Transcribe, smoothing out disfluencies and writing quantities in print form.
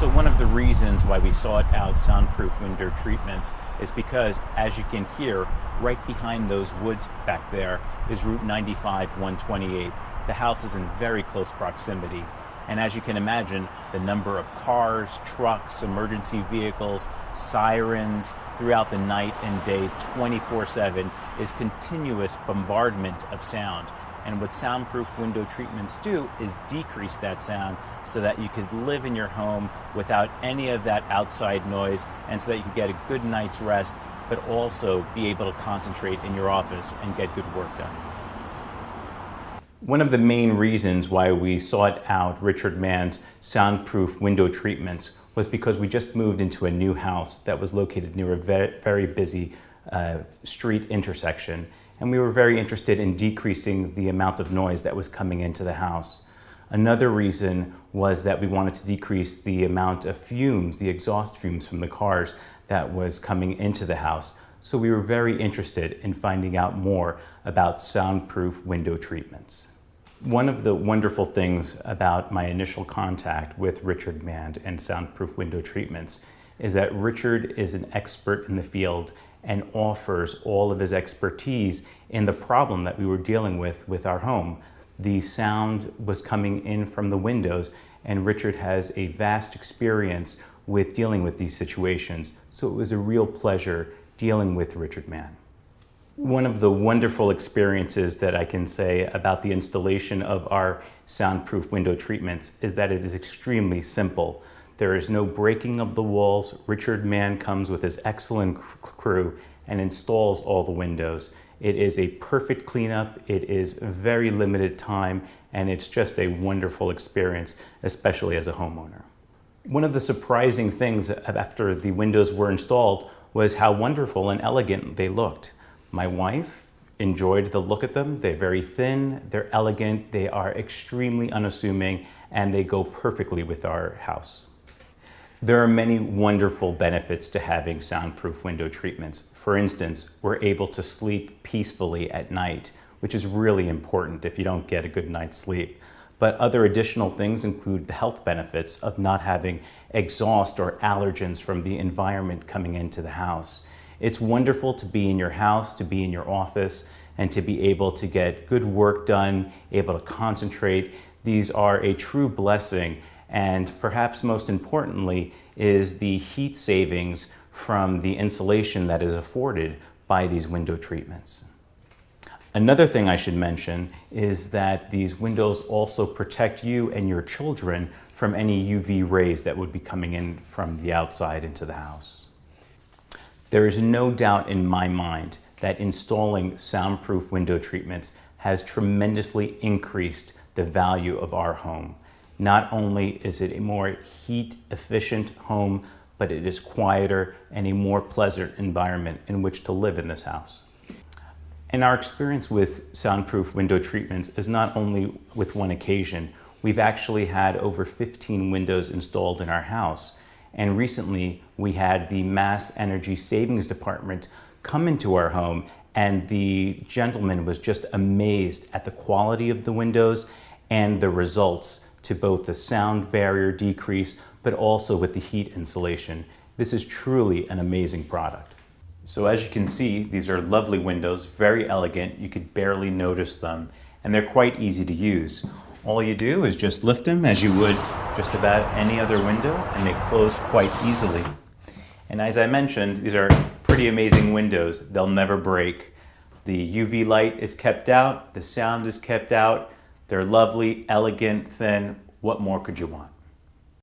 So one of the reasons why we sought out soundproof window treatments is because, as you can hear, right behind those woods back there is Route 95 128. The house is in very close proximity. And as you can imagine, the number of cars, trucks, emergency vehicles, sirens throughout the night and day 24/7 is continuous bombardment of sound. And what soundproof window treatments do is decrease that sound so that you could live in your home without any of that outside noise, and so that you could get a good night's rest, but also be able to concentrate in your office and get good work done. One of the main reasons why we sought out Richard Mann's soundproof window treatments was because we just moved into a new house that was located near a very busy street intersection. And we were very interested in decreasing the amount of noise that was coming into the house. Another reason was that we wanted to decrease the amount of fumes, the exhaust fumes from the cars that was coming into the house. So we were very interested in finding out more about soundproof window treatments. One of the wonderful things about my initial contact with Richard Mann and soundproof window treatments is that Richard is an expert in the field and offers all of his expertise in the problem that we were dealing with our home. The sound was coming in from the windows, and Richard has a vast experience with dealing with these situations. So it was a real pleasure dealing with Richard Mann. One of the wonderful experiences that I can say about the installation of our soundproof window treatments is that it is extremely simple. There is no breaking of the walls. Richard Mann comes with his excellent crew and installs all the windows. It is a perfect cleanup. It is very limited time, and it's just a wonderful experience, especially as a homeowner. One of the surprising things after the windows were installed was how wonderful and elegant they looked. My wife enjoyed the look at them. They're very thin, they're elegant, they are extremely unassuming, and they go perfectly with our house. There are many wonderful benefits to having soundproof window treatments. For instance, we're able to sleep peacefully at night, which is really important if you don't get a good night's sleep. But other additional things include the health benefits of not having exhaust or allergens from the environment coming into the house. It's wonderful to be in your house, to be in your office, and to be able to get good work done, able to concentrate. These are a true blessing, and perhaps most importantly is the heat savings from the insulation that is afforded by these window treatments. Another thing I should mention is that these windows also protect you and your children from any UV rays that would be coming in from the outside into the house. There is no doubt in my mind that installing soundproof window treatments has tremendously increased the value of our home. Not only is it a more heat efficient home, but it is quieter and a more pleasant environment in which to live in this house. And our experience with soundproof window treatments is not only with one occasion. We've actually had over 15 windows installed in our house. And recently we had the Mass Energy Savings Department come into our home, and the gentleman was just amazed at the quality of the windows and the results to both the sound barrier decrease, but also with the heat insulation. This is truly an amazing product. So as you can see, these are lovely windows, very elegant. You could barely notice them, and they're quite easy to use. All you do is just lift them as you would just about any other window, and they close quite easily. And as I mentioned, these are pretty amazing windows. They'll never break. The UV light is kept out, the sound is kept out. They're lovely, elegant, thin. What more could you want?